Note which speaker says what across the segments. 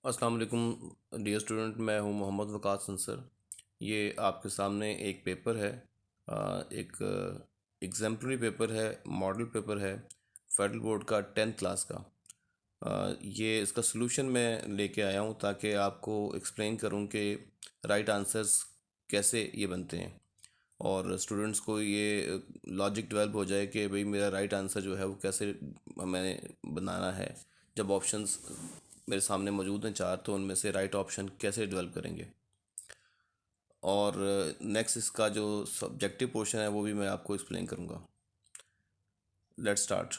Speaker 1: अस्सलाम वालेकुम dear student, मैं हूं मोहम्मद वक़ास अंसर। ये आपके सामने एक पेपर है, एक एग्जाम्पलरी पेपर है, मॉडल पेपर है फेडरल बोर्ड का 10th क्लास का। ये इसका सलूशन मैं लेके आया हूं ताकि आपको एक्सप्लेन करूं कि राइट आंसर्स कैसे ये बनते हैं और स्टूडेंट्स को ये लॉजिक डेवलप हो जाए कि भाई मेरा राइट आंसर जो है वो कैसे मैंने बनाना है। जब ऑप्शंस मेरे सामने मौजूद हैं चार, तो उनमें से राइट ऑप्शन कैसे डेवलप करेंगे। और नेक्स्ट इसका जो सब्जेक्टिव पोर्शन है वो भी मैं आपको एक्सप्लेन करूँगा। Let's start.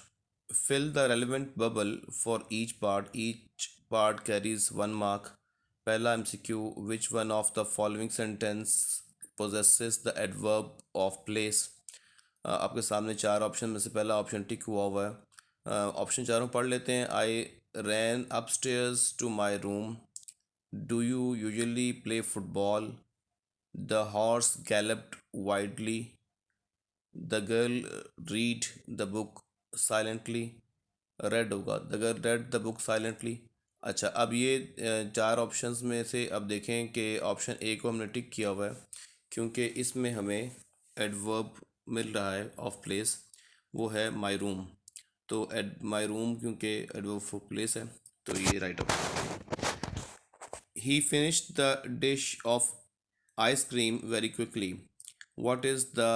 Speaker 1: Fill the relevant bubble for each part carries 1 mark. पहला MCQ, which one of the following sentence possesses the adverb of place. आपके सामने चार ऑप्शन में से पहला ऑप्शन टिक हुआ है। ऑप्शन चारों पढ़ लेते हैं। I ran upstairs to my room. Do you usually play football? The horse galloped widely. The girl read the book silently. Read होगा, the girl read the book silently. अच्छा, अब ये चार ऑप्शंस में से अब देखें कि ऑप्शन ए को हमने टिक किया हुआ है क्योंकि इसमें हमें एडवर्ब मिल रहा है ऑफ प्लेस, वो है माई रूम। तो एड माई रूम क्योंकि एडवर्ब ऑफ प्लेस है, तो ये right option. He finished the dish of ice cream very quickly. What is the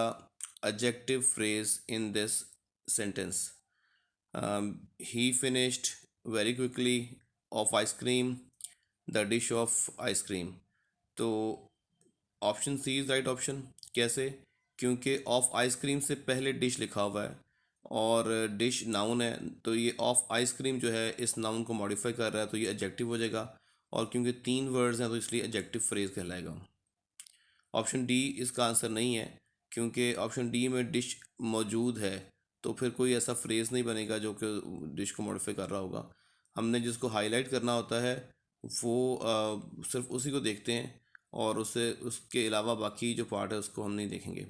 Speaker 1: adjective phrase in this sentence? He finished very quickly of ice cream, the dish of ice cream. तो option C is right option. कैसे? क्योंकि of ice cream से पहले dish लिखा हुआ है और dish noun है, तो ये ऑफ आइसक्रीम जो है इस नाउन को मॉडिफाई कर रहा है, तो ये एडजेक्टिव हो जाएगा। और क्योंकि तीन वर्ड्स हैं तो इसलिए एडजेक्टिव फ्रेज कहलाएगा। ऑप्शन डी इसका आंसर नहीं है क्योंकि ऑप्शन डी में डिश मौजूद है, तो फिर कोई ऐसा फ्रेज नहीं बनेगा जो कि डिश को मॉडिफाई कर रहा होगा। हमने जिसको हाईलाइट करना होता है वो सिर्फ उसी को देखते हैं और उसे उसके अलावा बाकी जो पार्ट है उसको हम नहीं देखेंगे।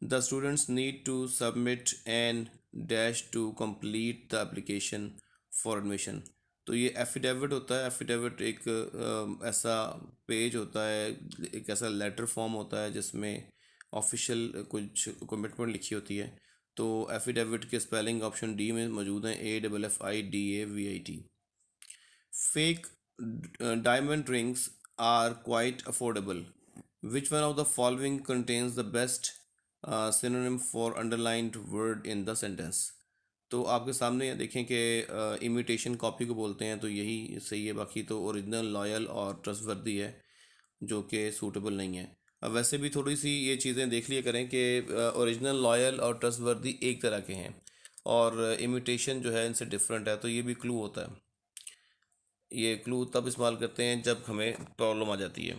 Speaker 1: The students need to submit an dash to complete the application for admission. तो ये एफिडेविट होता है। एफिडेविट एक ऐसा पेज होता है, एक ऐसा लेटर फॉर्म होता है जिसमें ऑफिशियल कुछ कमिटमेंट लिखी होती है। तो एफिडेविट के स्पेलिंग ऑप्शन डी में मौजूद हैं, AFFIDAVIT। Fake diamond rings are quite affordable. Which one of the following contains the best synonym for underlined word in the sentence? तो आपके सामने देखें कि इमिटेशन कॉपी को बोलते हैं, तो यही सही है। बाकी तो ओरिजिनल, लॉयल और ट्रस्टवर्दी है जो कि सूटेबल नहीं है। अब वैसे भी थोड़ी सी ये चीज़ें देख लिया करें कि ओरिजिनल, लॉयल और ट्रस्टवर्दी एक तरह के हैं और इमिटेशन जो है इनसे डिफरेंट है, तो ये भी क्लू होता है। ये क्लू तब इस्तेमाल करते हैं जब हमें प्रॉब्लम आ जाती है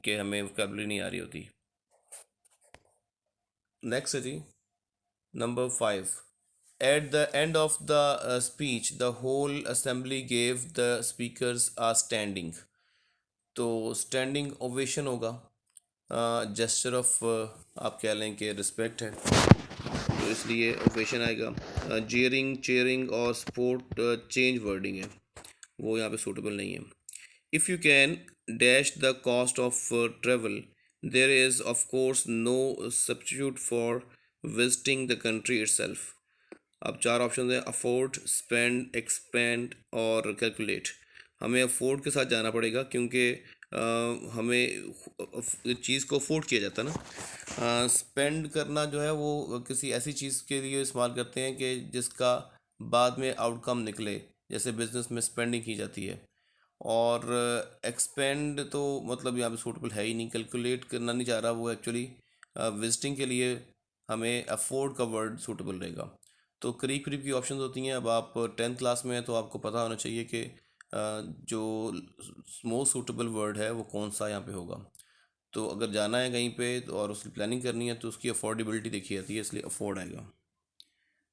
Speaker 1: कि हमें वोकैबुलरी नहीं आ रही होती। नेक्स्ट है जी, number 5। At the end of the speech the whole assembly gave the speakers a standing. तो स्टैंडिंग ओवेशन होगा। जेस्चर ऑफ आप कह लें कि रिस्पेक्ट है, तो इसलिए ओवेशन आएगा। जीयरिंग, चेयरिंग और सपोर्ट चेंज वर्डिंग है, वो यहाँ पे सूटेबल नहीं है। If you can dash the cost of travel, there is of course no substitute for visiting the country itself. अब चार ऑप्शन हैं, अफोर्ड, स्पेंड, एक्सपेंड और कैलकुलेट। हमें अफोर्ड के साथ जाना पड़ेगा क्योंकि हमें चीज़ को अफोर्ड किया जाता है ना। स्पेंड करना जो है वो किसी ऐसी चीज़ के लिए इस्तेमाल करते हैं कि जिसका बाद में आउटकम निकले, जैसे बिजनेस में स्पेंडिंग की जाती है। और एक्सपेंड तो मतलब यहाँ पे सूटेबल है ही नहीं, कैलकुलेट करना नहीं चाह रहा वो एक्चुअली। विजिटिंग के लिए हमें अफोर्ड का वर्ड सूटेबल रहेगा। तो करीब करीब की ऑप्शंस होती हैं। अब आप 10th क्लास में हैं तो आपको पता होना चाहिए कि जो मोस्ट सूटेबल वर्ड है वो कौन सा यहाँ पे होगा। तो अगर जाना है कहीं पे और उसकी प्लानिंग करनी है तो उसकी अफोर्डेबिलिटी देखी जाती है, इसलिए अफोर्ड आएगा।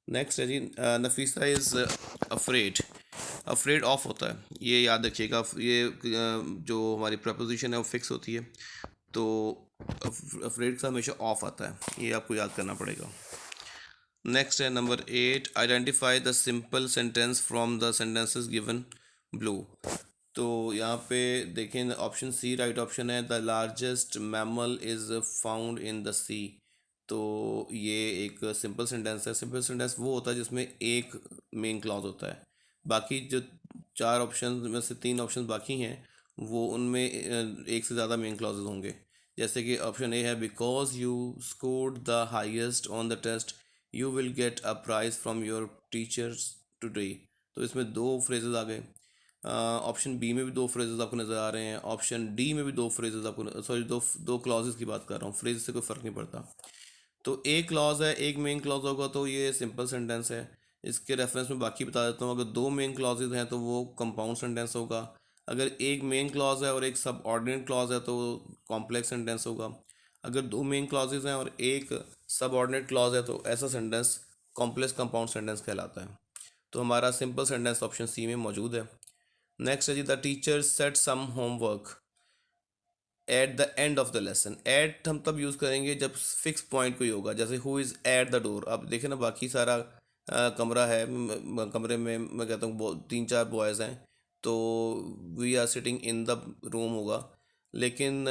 Speaker 1: नेक्स्ट है जी, Nafisa is afraid. Afraid of होता है, ये याद रखिएगा। ये जो हमारी प्रपोजिशन है वो फिक्स होती है, तो अफ्रेड का हमेशा ऑफ आता है, ये आपको याद करना पड़ेगा। नेक्स्ट है number 8। Identify the simple sentence from the sentences given. Blue. तो यहाँ पे देखें ऑप्शन सी राइट ऑप्शन है, the largest mammal is found in the sea. तो ये एक सिंपल सेंटेंस है। सिंपल सेंटेंस वो होता है जिसमें एक मेन क्लॉज होता है। बाकी जो चार ऑप्शन में से तीन ऑप्शन बाकी हैं वो उनमें एक से ज़्यादा मेन क्लॉजेज होंगे। जैसे कि ऑप्शन ए है, because you scored the highest on the test you will get a prize from your teachers today. तो इसमें दो फ्रेजेस आ गए। ऑप्शन बी में भी दो फ्रेजेस आपको नज़र आ रहे हैं। ऑप्शन डी में भी दो फ्रेजेस आपको, सॉरी, दो दो क्लॉजेस की बात कर रहा हूँ, फ्रेज से कोई फ़र्क नहीं पड़ता। तो एक क्लॉज है, एक मेन क्लॉज होगा तो ये सिंपल सेंटेंस है। इसके रेफरेंस में बाकी बता देता हूँ। अगर दो मेन क्लॉजेज हैं तो वो कंपाउंड सेंटेंस होगा। अगर एक मेन क्लॉज है और एक सब ऑर्डिनेट क्लॉज है तो कॉम्प्लेक्स सेंटेंस होगा। अगर दो मेन क्लॉजेज हैं और एक सब ऑर्डिनेट क्लॉज है तो ऐसा सेंटेंस कॉम्प्लेक्स कंपाउंड सेंटेंस कहलाता है। तो हमारा सिंपल सेंटेंस ऑप्शन सी में मौजूद है। नेक्स्ट है जी, the teacher set some homework at the end of the lesson. At हम तब यूज़ करेंगे जब फिक्स पॉइंट कोई होगा, जैसे who is at the door. अब देखें ना, बाकी सारा कमरा है, कमरे में मैं कहता हूँ तीन चार बॉयज़ हैं तो we are sitting in the room होगा। लेकिन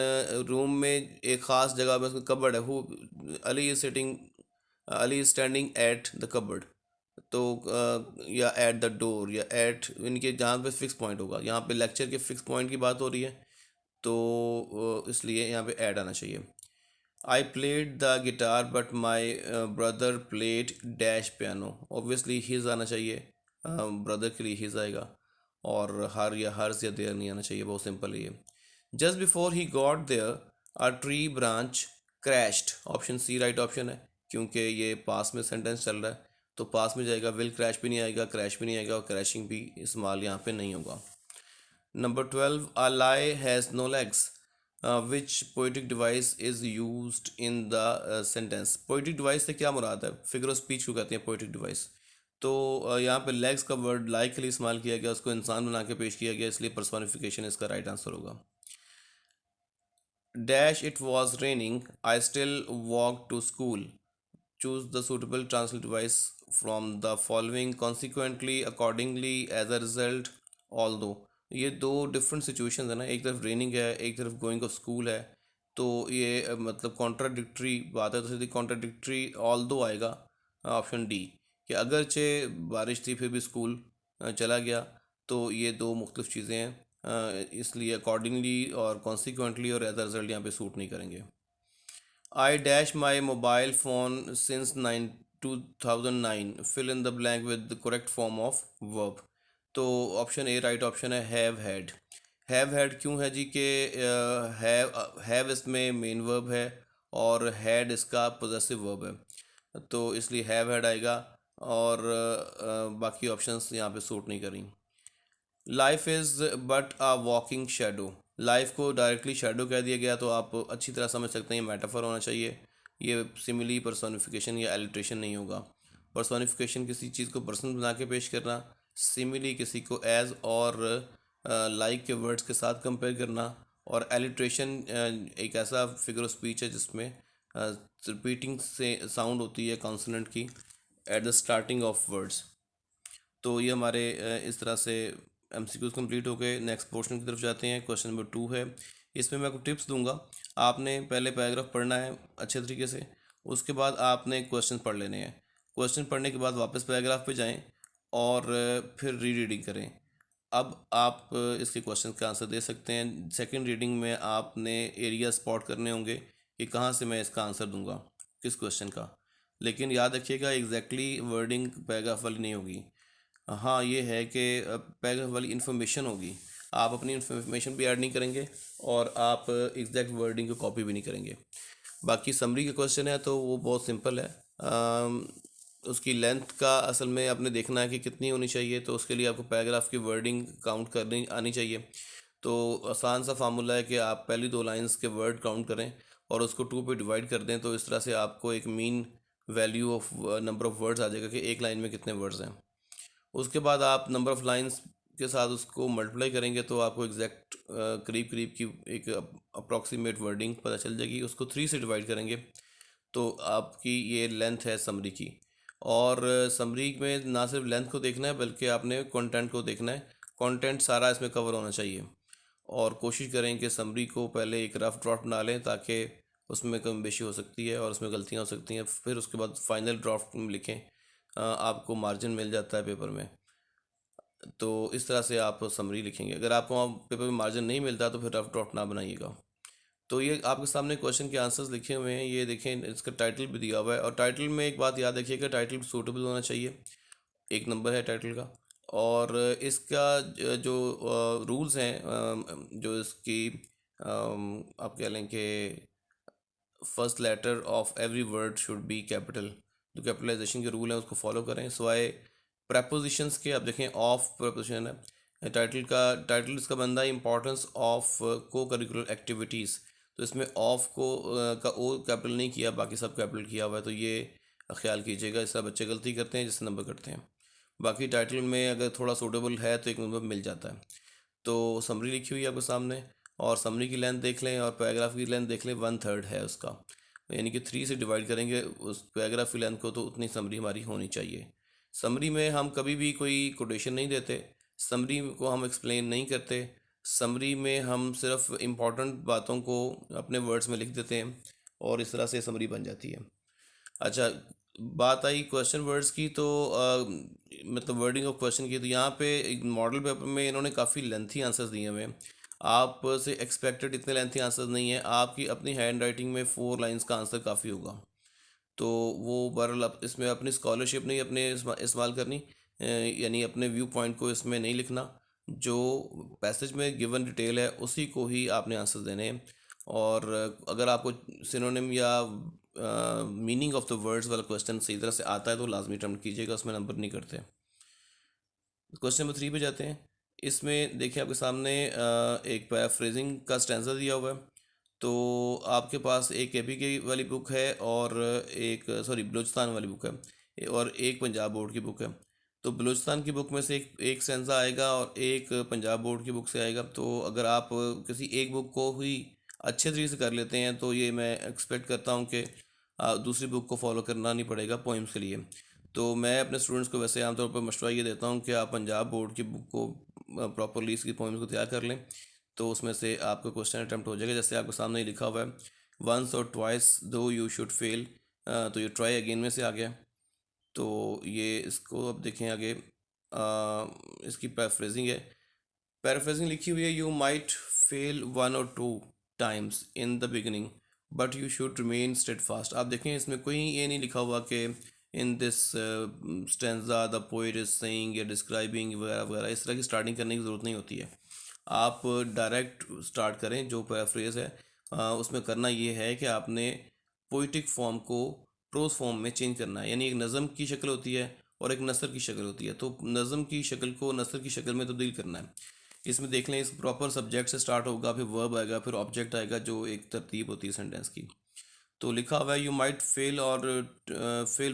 Speaker 1: रूम में एक ख़ास जगह में उसका कबर्ड है, who Ali is sitting, Ali is standing at the cupboard. तो या एट द डोर या एट, इनके जहाँ पे फिक्स पॉइंट होगा। यहाँ पे लेक्चर के फिक्स पॉइंट की बात हो रही है तो इसलिए यहाँ पे ऐड आना चाहिए। I played the guitar but my brother played dash piano. Obviously his आना चाहिए, ब्रदर के लिए हिज आएगा। और हर या हर्स या देयर नहीं आना चाहिए, बहुत सिंपल है ये। Just before he got there a tree branch crashed. Option C right option है, क्योंकि ये पास में सेंटेंस चल रहा है तो पास में जाएगा। विल क्रैश भी नहीं आएगा, क्रैश भी नहीं आएगा और क्रैशिंग भी इस्तेमाल यहाँ पे नहीं होगा। Number 12, a lie has no legs. Which poetic device is used in the sentence? Poetic device से क्या मुराद है? फिगर ऑफ स्पीच को कहते हैं poetic device। तो यहाँ पे legs का वर्ड lie के लिए इस्तेमाल किया गया, उसको इंसान बना के पेश किया गया, इसलिए personification इसका राइट आंसर होगा। Dash it was raining, I still walked to school. Choose the suitable translate device from the following: consequently, accordingly, as a result, although। ये दो डिफरेंट सिचुएशंस है ना, एक तरफ रेनिंग है एक तरफ गोइंग ऑफ स्कूल है। तो ये मतलब कॉन्ट्राडिक्टरी बात है, तो सीधी कॉन्ट्राडिक्टरी ऑल्दो आएगा ऑप्शन डी, कि अगरचे बारिश थी फिर भी स्कूल चला गया। तो ये दो मुख्तलिफ चीज़ें हैं, इसलिए अकॉर्डिंगली और कॉन्सिक्वेंटली और एज अ रिजल्ट यहाँ पे सूट नहीं करेंगे। I dash my mobile phone since 2009. Fill in the blank with the correct form of verb। तो ऑप्शन ए राइट ऑप्शन है, हैव हैड। हैव हैड क्यों है जी के हैव इसमें मेन वर्ब है और हैड इसका पोजेसिव वर्ब है, तो इसलिए हैव हैड आएगा। और बाकी ऑप्शंस यहाँ पे सूट नहीं करेंगे। Life is but a walking shadow. Life को डायरेक्टली शेडो कह दिया गया तो आप अच्छी तरह समझ सकते हैं ये मेटाफर होना चाहिए। ये सिमिली पर्सोनिफिकेशन या एलिट्रेशन नहीं होगा। पर्सोनिफिकेशन किसी चीज़ को पर्सन बना के पेश करना, सिमिली किसी को एज और लाइक के वर्ड्स के साथ कंपेयर करना, और एलिट्रेशन एक ऐसा फिगर ऑफ स्पीच है जिसमें रिपीटिंग से साउंड होती है कॉन्सोनेंट की at the starting of words. तो ये हमारे इस तरह से एमसीक्यूज़ कंप्लीट हो गए। नेक्स्ट पोर्शन की तरफ जाते हैं। क्वेश्चन नंबर 2 है, इसमें मैं आपको टिप्स दूंगा। आपने पहले पैराग्राफ पढ़ना है अच्छे तरीके से, उसके बाद आपने क्वेश्चन पढ़ लेने हैं। क्वेश्चन पढ़ने के बाद वापस पैराग्राफ पे जाएं और फिर री रीडिंग करें। अब आप इसके क्वेश्चन का आंसर दे सकते हैं। सेकंड रीडिंग में आपने एरिया स्पॉट करने होंगे कि कहाँ से मैं इसका आंसर दूंगा, किस क्वेश्चन का। लेकिन याद रखिएगा एग्जैक्टली वर्डिंग पैराग्राफ वाली नहीं होगी। हाँ ये है कि पैराग्राफ वाली इन्फॉर्मेशन होगी, आप अपनी इन्फॉर्मेशन भी ऐड नहीं करेंगे और आप एग्जैक्ट वर्डिंग को कॉपी भी नहीं करेंगे। बाकी समरी का क्वेश्चन है तो वो बहुत सिंपल है। उसकी लेंथ का असल में आपने देखना है कि कितनी होनी चाहिए, तो उसके लिए आपको पैराग्राफ की वर्डिंग काउंट करनी आनी चाहिए। तो आसान सा फार्मूला है कि आप पहली दो लाइंस के वर्ड काउंट करें और उसको 2 पे डिवाइड कर दें, तो इस तरह से आपको एक mean value of number of words आ जाएगा कि एक लाइन में कितने वर्ड्स हैं। उसके बाद आप नंबर ऑफ़ लाइंस के साथ उसको मल्टीप्लाई करेंगे तो आपको एग्जैक्ट करीब करीब की एक अप्रॉक्सीमेट वर्डिंग पता चल जाएगी। उसको 3 से डिवाइड करेंगे तो आपकी ये लेंथ है समरी की। और समरी में ना सिर्फ लेंथ को देखना है बल्कि आपने कंटेंट को देखना है। कंटेंट सारा इसमें कवर होना चाहिए। और कोशिश करें कि समरी को पहले एक रफ ड्राफ्ट बना लें ताकि उसमें कम बेशी हो सकती है और उसमें गलतियां हो सकती हैं, फिर उसके बाद फाइनल ड्राफ्ट में लिखें। आपको मार्जिन मिल जाता है पेपर में, तो इस तरह से आप समरी लिखेंगे। अगर आपको वहाँ पेपर में मार्जिन नहीं मिलता तो फिर रफ ड्राफ्ट ना बनाइएगा। तो ये आपके सामने क्वेश्चन के आंसर्स लिखे हुए हैं, ये देखें, इसका टाइटल भी दिया हुआ है। और टाइटल में एक बात याद रखिएगा, टाइटल सूटेबल होना चाहिए, एक नंबर है टाइटल का। और इसका जो रूल्स हैं, जो इसकी आप कह लें कि first letter of every word should be capital, जो कैपिटलाइजेशन के रूल हैं उसको फॉलो करें। सिवाय प्रपोजिशंस के, आप देखें ऑफ प्रपोजिशन है टाइटल का। टाइटल इसका बनता है importance of co curricular activities, तो इसमें ऑफ को का ओ कैपिटल नहीं किया, बाकी सब कैपिटल किया हुआ है, तो ये ख्याल कीजिएगा। इससे बच्चे गलती करते हैं जिससे नंबर कटते हैं। बाकी टाइटल में अगर थोड़ा सूटेबल है तो एक नंबर मिल जाता है। तो समरी लिखी हुई है आपके सामने, और समरी की लेंथ देख लें और पैराग्राफ की लेंथ देख लें, 1/3 है उसका, यानी कि 3 से डिवाइड करेंगे उस पैराग्राफ की लेंथ को तो उतनी समरी हमारी होनी चाहिए। समरी में हम कभी भी कोई कोटेशन नहीं देते, समरी को हम एक्सप्लेन नहीं करते, समरी में हम सिर्फ इम्पॉर्टेंट बातों को अपने वर्ड्स में लिख देते हैं और इस तरह से समरी बन जाती है। अच्छा, बात आई क्वेश्चन वर्ड्स की, तो मतलब वर्डिंग ऑफ क्वेश्चन की, तो यहाँ पे एक मॉडल पेपर में इन्होंने काफ़ी लेंथी आंसर्स दिए हुए हैं। आप से एक्सपेक्टेड इतने लेंथी आंसर्स नहीं है, आपकी अपनी हैंड राइटिंग में 4 लाइंस का आंसर काफ़ी होगा। तो वो बहरहाल इसमें अपनी स्कॉलरशिप नहीं अपने इस्तेमाल करनी, यानी अपने व्यू पॉइंट को इसमें नहीं लिखना, जो पैसेज में गिवन डिटेल है उसी को ही आपने आंसर देने हैं। और अगर आपको सिनोनिम या मीनिंग ऑफ द वर्ड्स वाला क्वेश्चन सही तरह से आता है तो लाजमी अटेम्प्ट कीजिएगा, उसमें नंबर नहीं करते। क्वेश्चन नंबर 3 पे जाते हैं। इसमें देखिए आपके सामने एक पैराफ्रेजिंग का स्टैंजा दिया हुआ है। तो आपके पास एक एपी की वाली बुक है और एक बलूचिस्तान वाली बुक है और एक पंजाब बोर्ड की बुक है। तो बलूचिस्तान की बुक में से एक स्टैंजा आएगा और एक पंजाब बोर्ड की बुक से आएगा। तो अगर आप किसी एक बुक को ही अच्छे तरीके से कर लेते हैं तो ये मैं एक्सपेक्ट करता हूँ कि दूसरी बुक को फॉलो करना नहीं पड़ेगा पोइम्स के लिए। तो मैं अपने स्टूडेंट्स को वैसे आमतौर पर मशवरा ये देता हूँ कि आप पंजाब बोर्ड की बुक को प्रॉपरली इसकी पोइम्स को तैयार कर लें, तो उसमें से आपका क्वेश्चन अटैम्प्ट हो जाएगा। जैसे आपके सामने ही लिखा हुआ है, वंस और ट्वाइस दो यू शुड फेल, तो ये ट्राई अगेन में से आ गया। तो ये इसको अब देखें आगे, इसकी पैराफ्रेजिंग है। पैराफ्रेजिंग लिखी हुई है, you might fail 1 or 2 times in the beginning but you should remain steadfast. आप देखें इसमें कोई ये नहीं लिखा हुआ कि in this stanza the poet is saying या डिस्क्राइबिंग वगैरह वगैरह, इस तरह की स्टार्टिंग करने की ज़रूरत नहीं होती है। आप डायरेक्ट स्टार्ट करें। जो पैराफ्रेज है उसमें करना ये है कि आपने पोइटिक फॉर्म को प्रोज फॉर्म में चेंज करना है, यानी एक नज़म की शक्ल होती है और एक नसर की शक्ल होती है, तो नज़म की शक्ल को नसर की शक्ल में तब्दील करना है। इसमें देख लें, इस प्रॉपर सब्जेक्ट से स्टार्ट होगा, फिर वर्ब आएगा, फिर ऑब्जेक्ट आएगा, जो एक तरतीब होती है सेंटेंस की। तो लिखा हुआ है, you might fail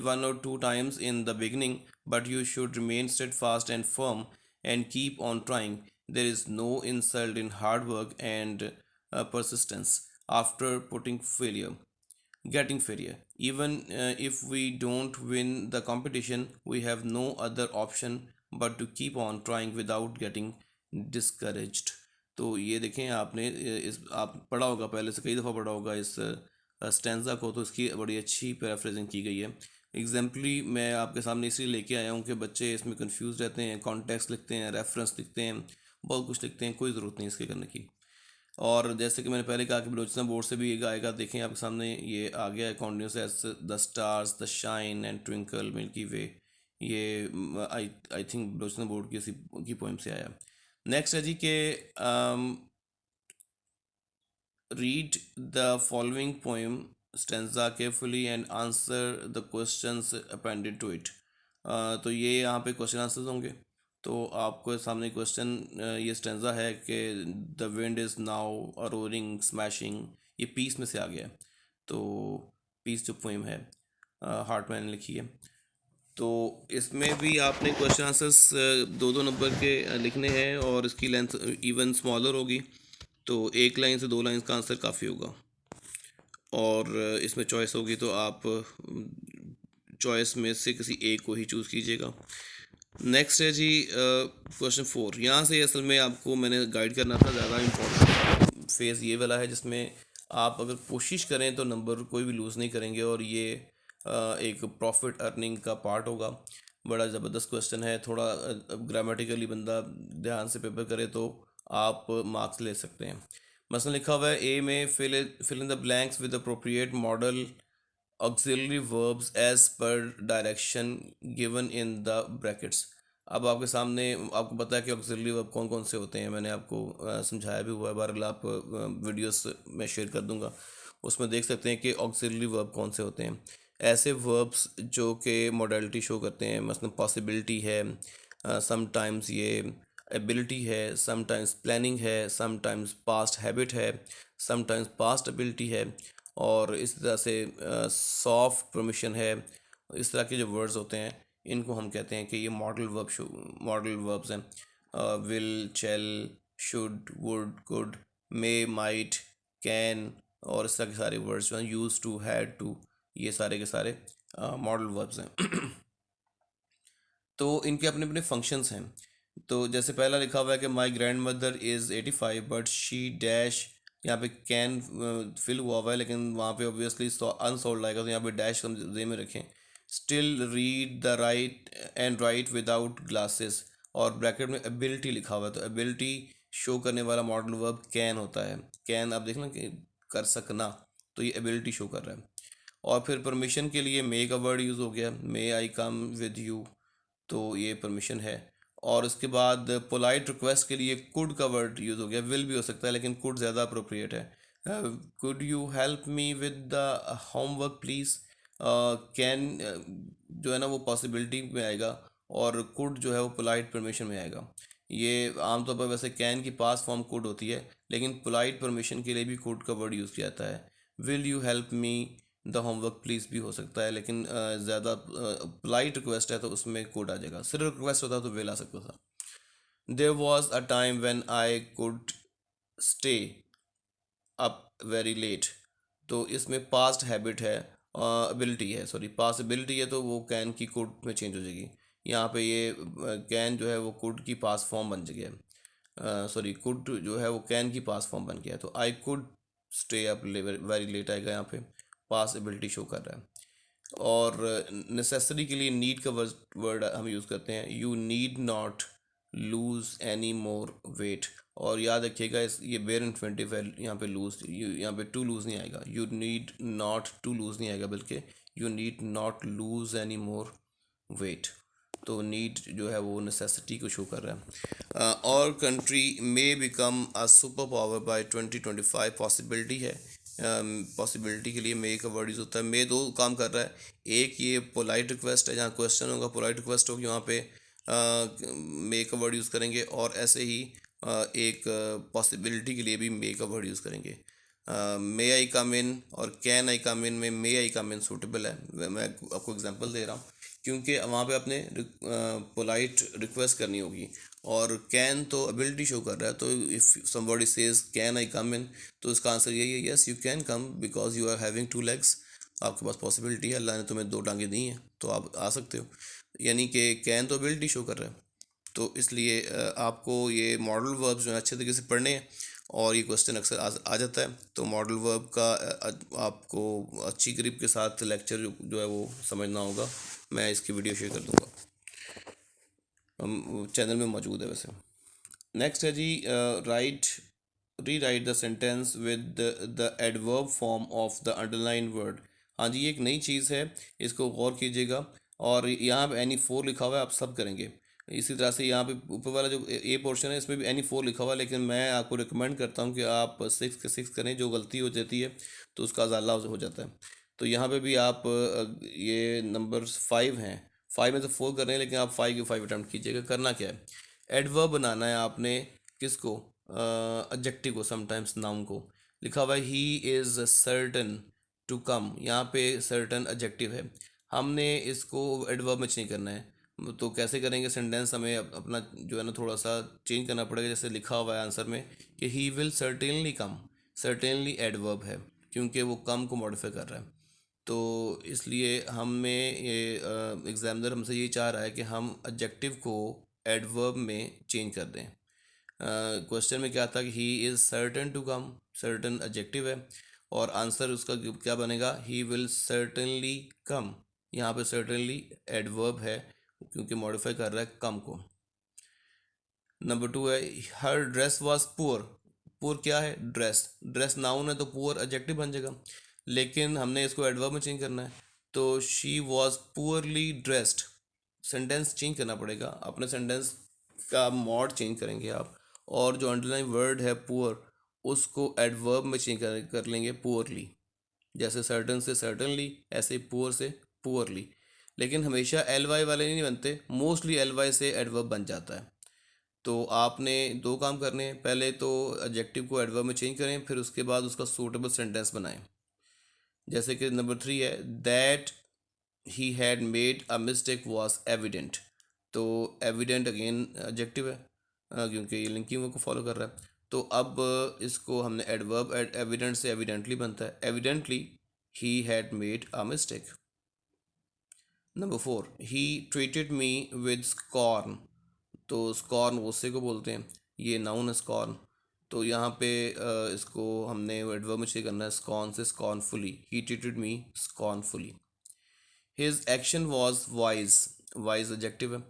Speaker 1: 1 or 2 times in the beginning but you should remain steadfast and firm and keep on trying. There is no insult in hard work and persistence after getting failure. Even if we don't win the competition, we have no other option but to keep on trying without getting discouraged. तो ये देखें, आपने इस आप पढ़ा होगा, पहले से कई दफ़ा पढ़ा होगा इस स्टैंजा को, तो इसकी बड़ी अच्छी पैराफ्रेजिंग की गई है। एग्जाम्पली मैं आपके सामने इसलिए लेके आया हूँ कि बच्चे इसमें कंफ्यूज रहते हैं, कॉन्टेक्स्ट लिखते हैं, रेफरेंस लिखते हैं, बहुत कुछ लिखते हैं, कोई ज़रूरत नहीं इसके करने की। और जैसे कि मैंने पहले कहा कि बलोचिस्तान बोर्ड से भी एक आएगा, देखें आपके सामने ये आ गया है, continuous as the stars the shine and twinkle milky way. ये I I think Balochistan board की की पोइम से आया। नेक्स्ट है जी के read the following poem stanza carefully and answer the questions appended to it. तो ये यहाँ पे क्वेश्चन आंसर्स होंगे। तो आपको सामने क्वेश्चन, ये स्टेंजा है कि the wind is now a roaring smashing, ये पीस में से आ गया है। तो पीस जो पोइम है हार्टमैन ने लिखी है। तो इसमें भी आपने क्वेश्चन आंसर्स 2-2 नंबर के लिखने हैं और इसकी लेंथ इवन स्मॉलर होगी, तो 1 लाइन से 2 लाइन का आंसर काफ़ी होगा। और इसमें चॉइस होगी तो आप चॉइस में से किसी एक को ही चूज़ कीजिएगा। नेक्स्ट है जी क्वेश्चन 4। यहाँ से असल में आपको मैंने गाइड करना था, ज़्यादा इम्पोर्टेंट फेज़ ये वाला है जिसमें आप अगर कोशिश करें तो नंबर कोई भी लूज़ नहीं करेंगे, और ये एक प्रॉफिट अर्निंग का पार्ट होगा। बड़ा ज़बरदस्त क्वेश्चन है, थोड़ा ग्रामेटिकली बंदा ध्यान से पेपर करे तो आप मार्क्स ले सकते हैं। मसलन लिखा हुआ है ए में fill in the blanks with appropriate modal auxiliary verbs as per direction given in the brackets. अब आपके सामने आपको पता है कि ऑक्सिलरी वर्ब कौन कौन से होते हैं, मैंने आपको समझाया भी हुआ है। बहरहाल आप वीडियोस में शेयर कर दूंगा, उसमें देख सकते हैं कि ऑक्सिलरी वर्ब कौन से होते हैं। ऐसे वर्ब्स जो कि मॉडलिटी शो करते हैं, मसलन पॉसिबिलिटी है, समटाइम्स ये एबिलिटी है, समटाइम्स प्लानिंग है, समटाइम्स पास्ट हैबिट है, समटाइम्स पास्ट एबिलिटी है, और इस तरह से सॉफ्ट परमिशन है। इस तरह के जो वर्ड्स होते हैं इनको हम कहते हैं कि ये मॉडल वर्ब्स हैं। Will, shall, should, would, could, may, might, can, और इस तरह के सारे वर्ड्स जो हैं, यूज टू, हैड टू, ये सारे के सारे मॉडल वर्ब्स हैं। तो इनके अपने अपने फंक्शंस हैं। तो जैसे पहला लिखा हुआ है कि my grand mother is 85 but she dash, यहाँ पे कैन फिल हुआ हुआ है लेकिन वहाँ पे ऑब्वियसली अनसोल्ड आएगा, तो यहाँ पे डैश हम जे में रखें। Still read the right and right without glasses, और ब्रैकेट में एबिलिटी लिखा हुआ है, तो एबिलिटी शो करने वाला मॉडल वर्ब कैन होता है। कैन आप देख लें कि कर सकना, तो ये एबिलिटी शो कर रहा है। और फिर परमिशन के लिए मे का वर्ड यूज़ हो गया, मे आई कम विद यू, तो ये परमिशन है। और उसके बाद पोलाइट रिक्वेस्ट के लिए कुड का वर्ड यूज़ हो गया, विल भी हो सकता है लेकिन कुड ज़्यादा अप्रोप्रिएट है। Could you help me with the homework please. Can जो है ना वो पॉसिबिलिटी में आएगा, और कुड जो है वो पोलाइट परमिशन में आएगा। ये आमतौर पर वैसे कैन की पास फॉर्म कुड होती है, लेकिन पोलाइट परमिशन के लिए भी कुड का वर्ड यूज़ किया जाता है। Will you help me the homework please भी हो सकता है, लेकिन ज़्यादा पोलाइट रिक्वेस्ट है तो उसमें कोड आ जाएगा। सिर्फ रिक्वेस्ट होता तो वेल आ सकता था। There was a time when I could stay up very late, तो इसमें पास्ट हैबिट है, एबिलिटी है, सॉरी पास्ट एबिलिटी है, तो वो कैन की कुड में चेंज हो जाएगी। यहाँ पे ये कैन जो है वो कुड की पास्ट फॉर्म बन गया है, सॉरी कुड जो है वो कैन की पास्ट फॉर्म बन गया है, तो I could stay up very late आएगा, यहाँ पे पास्ट एबिलिटी शो कर रहा है। और नेसेसरी के लिए नीड का वर्ड हम यूज़ करते हैं, you need not lose any more wait. और याद रखिएगा इस ये बेयर इन्फिनिटिव है, यहाँ पे लूज, यहाँ पे टू लूज़ नहीं आएगा, you need not to lose नहीं आएगा, बल्कि you need not lose any more weight. तो नीड जो है वो नेसेसिटी को शो कर रहा है। और country may become a super power bye 2025, possibility है। पॉसिबिलिटी के लिए मे का वर्ड यूज़ होता है। मे दो काम कर रहा है, एक ये पोलाइट रिक्वेस्ट है, जहाँ क्वेश्चन होगा पोलाइट रिक्वेस्ट होगी, वहाँ पे मे का वर्ड यूज़ करेंगे, और ऐसे ही एक पॉसिबिलिटी के लिए भी मे का वर्ड यूज़ करेंगे। मे आई कम इन और कैन आई कम इन में मे आई कम इन सूटेबल है। मैं आपको एग्जांपल दे रहा हूँ क्योंकि वहाँ पे आपने पोलाइट रिक्वेस्ट करनी होगी, और कैन तो एबिलिटी शो कर रहा है, तो if somebody says can I come in, तो इसका आंसर यही है yes you can come because you are having two legs. आपके पास पॉसिबिलिटी है, अल्लाह ने तुम्हें दो टांगे दी हैं तो आप आ सकते हो, यानी कि कैन तो एबिलिटी शो कर रहा है। तो इसलिए आपको ये मॉडल वर्ब्स जो है अच्छे तरीके से पढ़ने हैं, और ये क्वेश्चन अक्सर आ जाता है, तो मॉडल वर्ब का आपको अच्छी ग्रिप के साथ लेक्चर जो है वो समझना होगा। मैं इसकी वीडियो शेयर कर दूंगा, हम चैनल में मौजूद है वैसे। नेक्स्ट है जी राइट री right the sentence with the adverb form of the underline word. हाँ जी, ये एक नई चीज़ है, इसको गौर कीजिएगा। और यहाँ पे एनी फोर लिखा हुआ है, आप सब करेंगे इसी तरह से। यहाँ पे ऊपर वाला जो ए पोर्शन है इसमें भी एनी फोर लिखा हुआ है, लेकिन मैं आपको रिकमेंड करता हूँ कि आप सिक्स के सिक्स करें, जो गलती हो जाती है तो उसका अजाला हो जाता है। तो यहाँ पे भी आप ये नंबर फाइव हैं, फाइव में से फोर कर रहे हैं, लेकिन आप फाइव के फाइव अटैम्प्ट कीजिएगा। करना क्या है, एडवर्ब बनाना है आपने, किसको, एडजेक्टिव को, समटाइम्स नाउन को। लिखा हुआ है he is certain to come, यहाँ पे सर्टन एडजेक्टिव है, हमने इसको एडवर्ब में नहीं करना है। तो कैसे करेंगे सेंटेंस, हमें अपना जो है ना थोड़ा सा चेंज करना पड़ेगा। जैसे लिखा हुआ है आंसर में कि he will certainly come, certainly adverb है क्योंकि वो कम को मॉडिफाई कर रहा है। तो इसलिए हमें ये एग्जामिनर हमसे ये चाह रहा है कि हम एडजेक्टिव को एडवर्ब में चेंज कर दें। क्वेश्चन में क्या था कि he is certain to come, certain adjective है और आंसर उसका क्या बनेगा, ही विल सर्टनली कम। यहाँ पे सर्टनली एडवर्ब है क्योंकि मॉडिफाई कर रहा है कम को। नंबर 2 है हर ड्रेस वाज पुअर। पुअर क्या है, ड्रेस, ड्रेस नाउन है तो पुअर एडजेक्टिव बन जाएगा, लेकिन हमने इसको एडवर्ब में चेंज करना है तो she was poorly dressed. Sentence change करना पड़ेगा, अपने सेंटेंस का मॉड चेंज करेंगे आप, और जो अंडरलाइन वर्ड है पुअर उसको एडवर्ब में चेंज कर लेंगे पुअरली। जैसे सर्टन से सर्टनली, ऐसे ही पुअर से पुअरली। लेकिन हमेशा एल वाई वाले नहीं बनते, मोस्टली एल वाई से एडवर्ब बन जाता है। तो आपने दो काम करने हैं, पहले तो एडजेक्टिव को एडवर्ब में चेंज करें, फिर उसके बाद उसका सूटेबल सेंटेंस बनाएं। जैसे कि नंबर 3 है that he had made a mistake was evident. तो एविडेंट अगेन एडजेक्टिव है क्योंकि ये लिंकिंग को फॉलो कर रहा है। तो अब इसको हमने एडवर्ब एविडेंट से एविडेंटली बनता है, evidently he had made a mistake. Number 4 he treated me with scorn. तो स्कॉर्न गुस्से को बोलते हैं, ये नाउन है स्कॉर्न। तो यहाँ पे इसको हमने एडवर्ब में चेंज करना है, स्कॉर्न से scornfully, he treated me scornfully. His action was wise, wise adjective है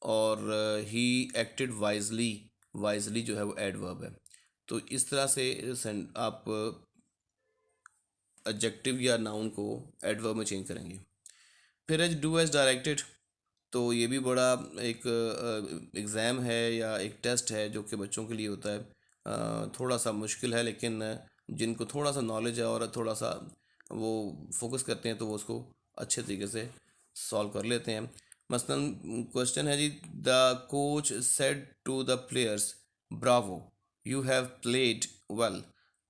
Speaker 1: और ही एक्टेड वाइजली, वाइजली जो है वो एडवर्ब है। तो इस तरह से आप एडजेक्टिव या नाउन को एडवर्ब में चेंज करेंगे। फिर है डू एज डायरेक्टेड। तो ये भी बड़ा एक एग्ज़ाम है या एक टेस्ट है जो कि बच्चों के लिए होता है, थोड़ा सा मुश्किल है, लेकिन जिनको थोड़ा सा नॉलेज है और थोड़ा सा वो फोकस करते हैं तो वो उसको अच्छे तरीके से सॉल्व कर लेते हैं। मसलन क्वेश्चन है जी, the coach said to the players bravo you have played well.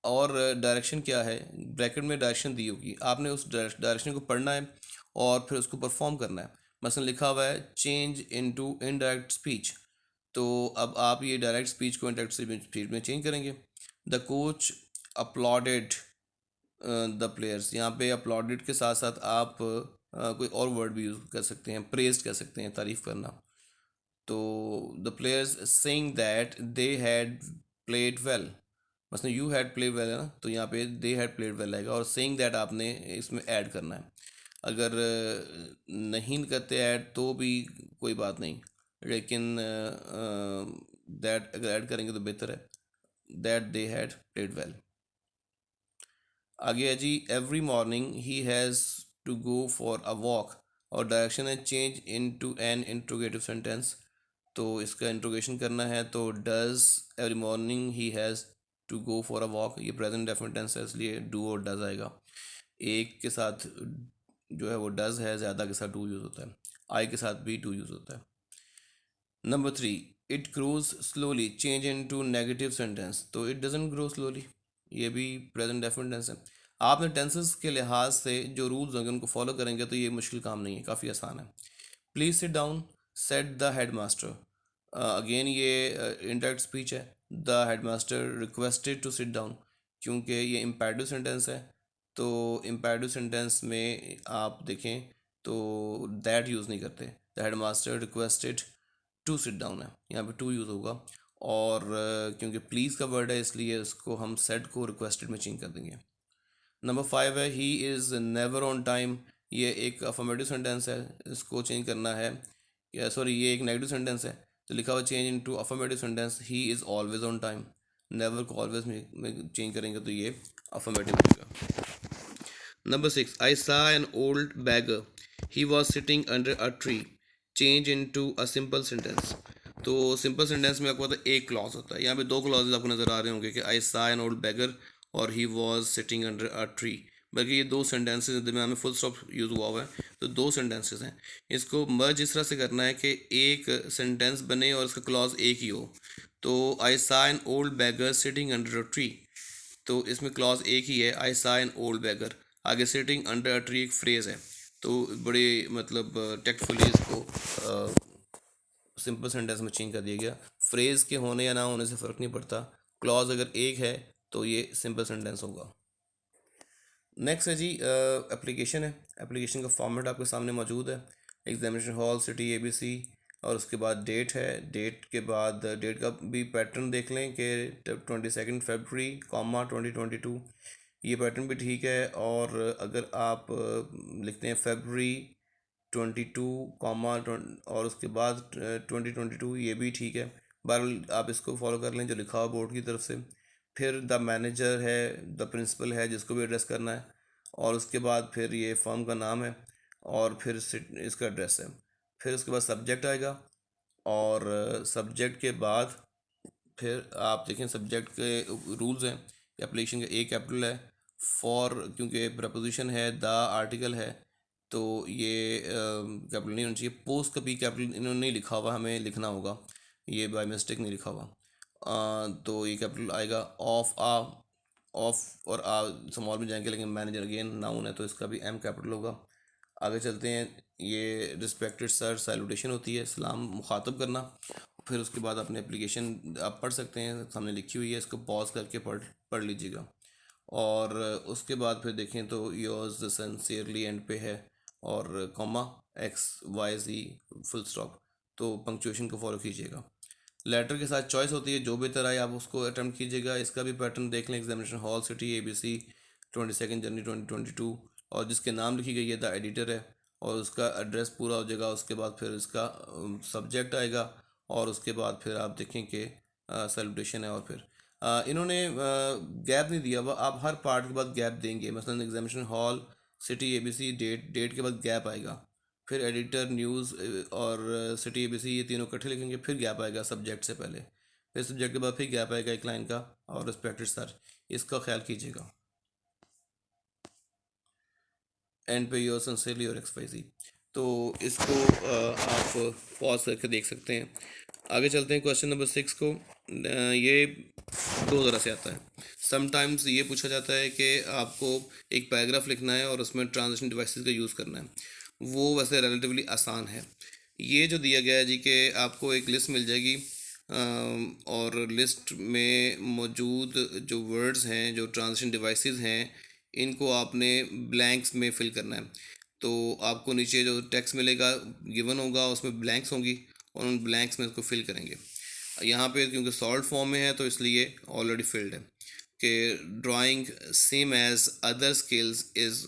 Speaker 1: और डायरेक्शन क्या है, ब्रैकेट में डायरेक्शन दी होगी, आपने उस डायरेक्शन को पढ़ना है और फिर उसको परफॉर्म करना है। मसलन लिखा हुआ है चेंज इनटू इनडायरेक्ट स्पीच, तो अब आप ये डायरेक्ट स्पीच को इनडायरेक्ट स्पीच में चेंज करेंगे। The coach uploaded the players, यहाँ पे अपलॉडेड के साथ साथ आप कोई और वर्ड भी यूज़ कर सकते हैं, प्रेज्ड कह सकते हैं, तारीफ़ करना। तो the players saying that they had played well, मसलन यू हैड प्लेड वेल है ना, तो यहाँ पे दे हैड प्लेड वेल आएगा और सेइंग दैट आपने इसमें ऐड करना है। अगर नहीं करते ऐड तो भी कोई बात नहीं, लेकिन दैट अगर ऐड करेंगे तो बेहतर है, that they had played well. आगे है जी every morning he has to go for a walk, और डायरेक्शन है change into an interrogative sentence. तो इसका इंट्रोगेशन करना है तो does every morning he has to go for a walk, ये प्रेजेंट डेफिनेट टेंस है इसलिए डू और डज आएगा। एक के साथ जो है वो डज है, ज़्यादा के साथ डू यूज़ होता है, आई के साथ भी डू यूज़ होता है। Number 3 it grows slowly, change into negative sentence, तो इट डजेंट ग्रो स्लोली, ये भी प्रेजेंट डेफिनेट टेंस है। आपने टेंसेस के लिहाज से जो रूल्स होंगे उनको फॉलो करेंगे तो ये मुश्किल काम नहीं है, काफ़ी आसान है। Please sit down said the head master, again ये इनडायरेक्ट स्पीच है, the head master requested to sit down, क्योंकि ये इम्पेरेटिव सेंटेंस है। तो इम्पेरेटिव सेंटेंस में आप देखें तो दैट यूज़ नहीं करते, the head master requested to sit down है, यहाँ पे टू यूज़ होगा। और क्योंकि प्लीज़ का वर्ड है इसलिए उसको हम सेट को रिक्वेस्टेड में चेंज कर देंगे। नंबर 5 है he is never on time, ये एक अफर्मेटिव सेंटेंस है, इसको चेंज करना है, या सॉरी ये एक नेगेटिव सेंटेंस है, तो लिखा हुआ change into affirmative sentence, he is always on time. Never को ऑलवेज में चेंज करेंगे तो ये अफर्मेटिव होगा। Number 6 I saw an old beggar he was sitting under a tree, change into a simple sentence. तो सिंपल सेंटेंस में आपको पता है एक क्लॉज होता है, यहाँ पे दो क्लॉजेज आपको नज़र आ रहे होंगे कि आई सा एन ओल्ड बैगर और ही was sitting under a tree, बल्कि ये दो सेंटेंसेस दरमियान में फुल स्टॉप यूज़ हुआ हुआ है, तो दो सेंटेंसेस हैं। इसको मर्ज इस तरह से करना है कि एक सेंटेंस बने और इसका क्लॉज एक ही हो। तो I saw an old beggar sitting under a tree, तो इसमें क्लॉज एक ही है, I saw an old beggar, आगे सिटिंग अंडर अ ट्री एक फ्रेज़ है। तो बड़े मतलब टेक्टफुली इसको सिंपल सेंटेंस में चेंज कर दिया गया। फ्रेज़ के होने या ना होने से फ़र्क नहीं पड़ता, क्लॉज अगर एक है तो ये सिंपल सेंटेंस होगा। नेक्स्ट है जी एप्लीकेशन है। एप्लीकेशन का फॉर्मेट आपके सामने मौजूद है। एग्जामिनेशन हॉल, सिटी, एबीसी, और उसके बाद डेट है। डेट के बाद डेट का भी पैटर्न देख लें कि 22 फरवरी, 2022, ये पैटर्न भी ठीक है। और अगर आप लिखते हैं फरवरी 22, और उसके बाद 2022, ये भी ठीक है। बहरहाल आप इसको फॉलो कर लें जो लिखा हुआ बोर्ड की तरफ से। फिर द मैनेजर है, द प्रिंसिपल है जिसको भी एड्रेस करना है, और उसके बाद फिर ये फर्म का नाम है, और फिर इसका एड्रेस है। फिर उसके बाद सब्जेक्ट आएगा, और सब्जेक्ट के बाद फिर आप देखें सब्जेक्ट के रूल्स हैं। एप्लीकेशन का ए कैपिटल है, फॉर क्योंकि प्रपोजिशन है, द आर्टिकल है, तो ये कैपिटल नहीं होना चाहिए। पोस्ट का भी कैपिटल इन्होंने नहीं लिखा हुआ, हमें लिखना होगा, ये बाय मिस्टेक नहीं लिखा हुआ। तो ये कैपिटल आएगा। ऑफ आ, ऑफ और आ स्मॉल में जाएंगे, लेकिन मैनेजर अगेन नाउन है तो इसका भी एम कैपिटल होगा। आगे चलते हैं। ये रिस्पेक्टेड सर सैल्यूटेशन होती है, सलाम मुखातब करना। फिर उसके बाद अपने एप्लीकेशन आप पढ़ सकते हैं, सामने लिखी हुई है, इसको पॉज करके पढ़ पढ़ लीजिएगा। और उसके बाद फिर देखें तो योर्स सिंसियरली एंड पे है, और कॉमा, एक्स वाई जी, फुल स्टॉप। तो पंक्चुएशन को फॉलो कीजिएगा। लेटर के साथ चॉइस होती है, जो बेहतर आए आप उसको अटेम्प्ट कीजिएगा। इसका भी पैटर्न देख लें। एग्जामिनेशन हॉल, सिटी, एबीसी, 22 जनवरी 2022, और जिसके नाम लिखी गई है द एडिटर है, और उसका एड्रेस पूरा हो जाएगा। उसके बाद फिर इसका सब्जेक्ट आएगा, और उसके बाद फिर आप देखें कि सेलिब्रेशन है। और फिर इन्होंने गैप नहीं दिया हुआ, आप हर पार्ट के बाद गैप देंगे। मसलन examination hall, city, ABC, date, date के बाद गैप आएगा। फिर एडिटर, न्यूज़ और सिटी, एबीसी, ये तीनों इकट्ठे लिखेंगे। फिर गैप आएगा सब्जेक्ट से पहले। फिर सब्जेक्ट के बाद फिर गैप आएगा एक लाइन का, और रिस्पेक्टेड सर, इसका ख्याल कीजिएगा। एंड पे योर सिंसियरली और एक्सवाइजी। तो इसको आप पॉज करके देख सकते हैं। आगे चलते हैं क्वेश्चन नंबर 6 को। ये दो तरह से आता है। समटाइम्स ये पूछा जाता है कि आपको एक पैराग्राफ लिखना है और उसमें ट्रांजिशन डिवाइसेस का यूज़ करना है। वो वैसे रिलेटिवली आसान है। ये जो दिया गया है जी कि आपको एक लिस्ट मिल जाएगी, और लिस्ट में मौजूद जो वर्ड्स हैं, जो ट्रांजिशन डिवाइसेस हैं, इनको आपने ब्लैंक्स में फिल करना है। तो आपको नीचे जो टेक्स्ट मिलेगा, गिवन होगा, उसमें ब्लैंक्स होंगी, और उन ब्लैंक्स में इसको फिल करेंगे। यहाँ पे क्योंकि सॉल्व फॉर्म में है तो इसलिए ऑलरेडी फिल्ड है कि drawing same as other skills is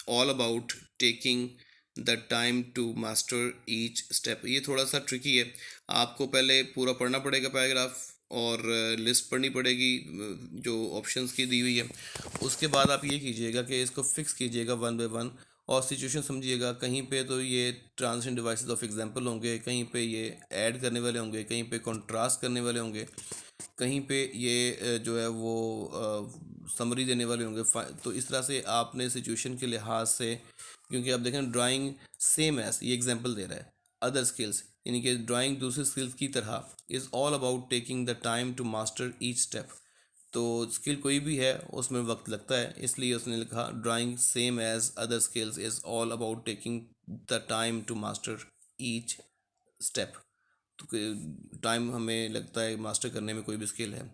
Speaker 1: all about taking the time to master each step. ये थोड़ा सा ट्रिकी है, आपको पहले पूरा पढ़ना पड़ेगा पैराग्राफ, और लिस्ट पढ़नी पड़ेगी जो ऑप्शंस की दी हुई है। उसके बाद आप ये कीजिएगा कि इसको फिक्स कीजिएगा वन बाय वन, और सिचुएशन समझिएगा। कहीं पे तो ये ट्रांजिशन डिवाइसेस ऑफ एग्जांपल होंगे, कहीं पे ये ऐड करने वाले होंगे, कहीं पे कंट्रास्ट करने वाले होंगे, कहीं पे ये जो है वो समरी देने वाले होंगे। तो इस तरह से आपने सिचुएशन के लिहाज से, क्योंकि आप देखें ड्राइंग सेम एस, ये एग्जांपल दे रहा है, अदर स्किल्स, यानी कि ड्राइंग दूसरी स्किल्स की तरह, is all about taking the time to master each step. तो स्किल कोई भी है उसमें वक्त लगता है, इसलिए उसने लिखा drawing same as other skills is all about taking the time to master each step. तो टाइम हमें लगता है मास्टर करने में कोई भी स्किल है।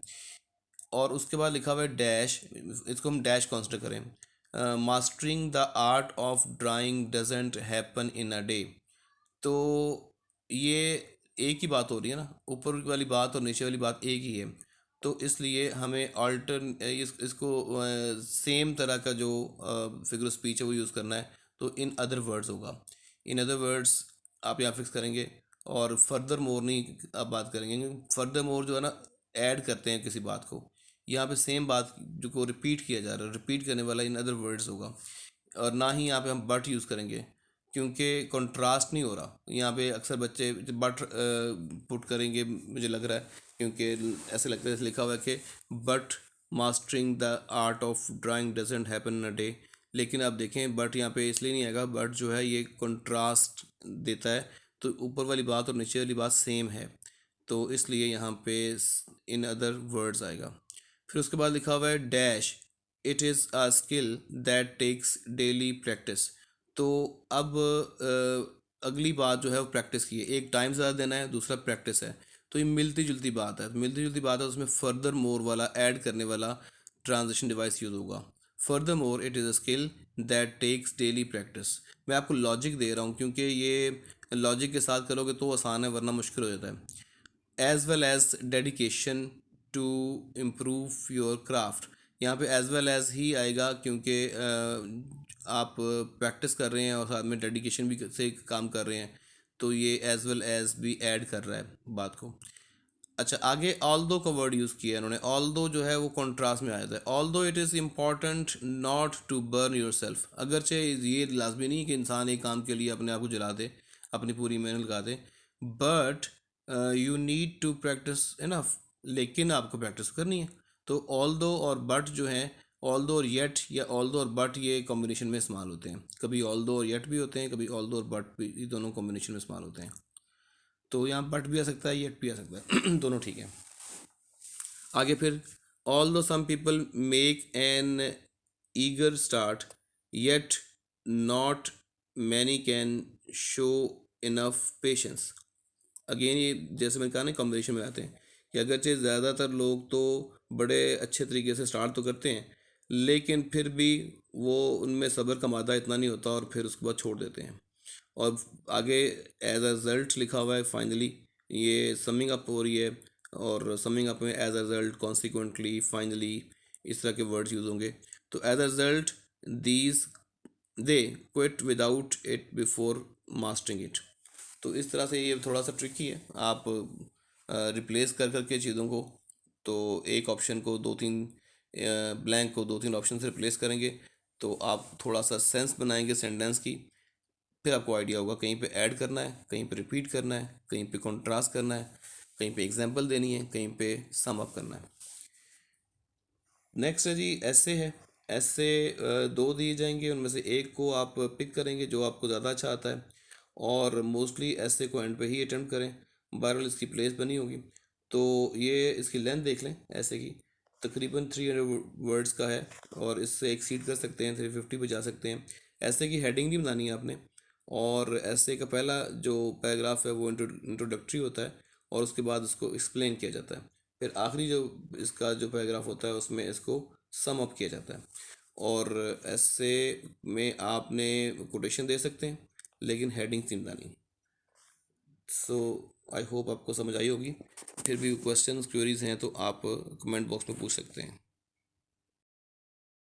Speaker 1: और उसके बाद लिखा हुआ है डैश, इसको हम डैश कंसिडर करें। Mastering the art of drawing doesn't happen in a day. तो ये एक ही बात हो रही है ना, ऊपर वाली बात और नीचे वाली बात एक ही है। तो इसलिए हमें इसको सेम तरह का जो फिगर स्पीच है वो यूज़ करना है। तो इन अदर वर्ड्स होगा, इन अदर वर्ड्स आप यहाँ फिक्स करेंगे। और फर्दर मोर नहीं आप बात करेंगे, फर्दर मोर जो है ना, ऐड करते हैं किसी बात को। यहाँ पे सेम बात जो को रिपीट किया जा रहा है, रिपीट करने वाला इन अदर वर्ड्स होगा। और ना ही यहाँ पे हम बट यूज़ करेंगे, क्योंकि कंट्रास्ट नहीं हो रहा। यहाँ पे अक्सर बच्चे बट पुट करेंगे मुझे लग रहा है, क्योंकि ऐसे लगता है जैसे लिखा हुआ है कि but mastering the art of drawing doesn't happen in a day. लेकिन आप देखें बट यहाँ पे इसलिए नहीं आएगा, बट जो है ये कंट्रास्ट देता है, तो ऊपर वाली बात और नीचे वाली बात सेम है, तो इसलिए यहाँ पे इन अदर वर्ड्स आएगा। फिर उसके बाद लिखा हुआ है dash, it is a skill that takes daily practice. तो अब अगली बात जो है वो प्रैक्टिस की है। एक टाइम ज़्यादा देना है, दूसरा प्रैक्टिस है। तो ये मिलती जुलती बात है, तो मिलती जुलती बात है, उसमें फर्दर मोर वाला ऐड करने वाला ट्रांजिशन डिवाइस यूज़ होगा। Furthermore it is a skill that takes daily practice. मैं आपको लॉजिक दे रहा हूँ क्योंकि ये लॉजिक के साथ करोगे तो आसान है, वरना मुश्किल हो जाता है। As well as dedication to improve your craft. यहाँ पे एज वेल एज ही आएगा क्योंकि आप प्रैक्टिस कर रहे हैं और साथ में डेडिकेशन भी से काम कर रहे हैं, तो ये एज वेल एज भी ऐड कर रहा है बात को। अच्छा, आगे ऑल दो का वर्ड यूज़ किया है इन्होंने। ऑल दो जो है वो कॉन्ट्रास्ट में आ जाता है। Although it is important not to burn yourself. अगरचे ये लाजमी नहीं कि इंसान एक काम के लिए अपने आप को जला दे, अपनी पूरी मेहनत लगा दे, but you need to practise enough. लेकिन आपको प्रैक्टिस करनी है। तो ऑल दो और बट जो हैं, ऑल दो और येट या ऑल दो और बट, ये कॉम्बिनेशन में इस्तेमाल होते हैं। कभी ऑल दो और येट भी होते हैं, कभी ऑल दो और बट भी, ये दोनों कॉम्बिनेशन में इस्तेमाल होते हैं। तो यहाँ बट भी आ सकता है, येट भी आ सकता है दोनों ठीक है। आगे फिर although some people make an eager start yet not many can show enough patience. Again ये जैसे मैंने कहा ना, कॉम्बिनेशन में आते हैं कि अगरचे ज़्यादातर लोग तो बड़े अच्छे तरीके से स्टार्ट तो करते हैं, लेकिन फिर भी वो उनमें सब्र का मादा इतना नहीं होता और फिर उसके बाद छोड़ देते हैं। और आगे एज अ रिजल्ट लिखा हुआ है फाइनली, ये समिंग अप हो रही है, और समिंग अप में as a result, consequently, finally, इस तरह के वर्ड्स यूज़ होंगे। तो as a result these they quit without it before mastering it. तो इस तरह से ये थोड़ा सा ट्रिकी है। आप रिप्लेस कर करके चीज़ों को, तो एक ऑप्शन को दो तीन, ब्लैंक को दो तीन ऑप्शन से रिप्लेस करेंगे, तो आप थोड़ा सा सेंस बनाएंगे सेंटेंस की। फिर आपको आइडिया होगा कहीं पे ऐड करना है, कहीं पे रिपीट करना है, कहीं पे कॉन्ट्रास्ट करना है, कहीं पे एग्जांपल देनी है, कहीं पे सम अप करना है। नेक्स्ट है जी ऐसे है। ऐसे दो दिए जाएंगे, उनमें से एक को आप पिक करेंगे जो आपको ज़्यादा अच्छा आता है, और मोस्टली ऐसे को एंड पे ही अटेम्प्ट करें। बहरहाल इसकी प्लेस बनी होगी। तो ये इसकी लेंथ देख लें ऐसे की, तकरीबन 300 वर्ड्स का है, और इससे एक्सीड कर सकते हैं, 350 पे जा सकते हैं। ऐसे की हेडिंग नहीं बनानी है आपने, और ऐसे का पहला जो पैराग्राफ है वो इंट्रोडक्टरी होता है, और उसके बाद उसको एक्सप्लेन किया जाता है। फिर आखिरी जो इसका जो पैराग्राफ होता है उसमें इसको सम अप किया जाता है। और ऐसे में आपने कोटेशन दे सकते हैं, लेकिन हेडिंग नहीं डालनी। सो आई होप आपको समझ आई होगी। फिर भी क्वेश्चंस क्वेरीज हैं तो आप कमेंट बॉक्स में पूछ सकते हैं।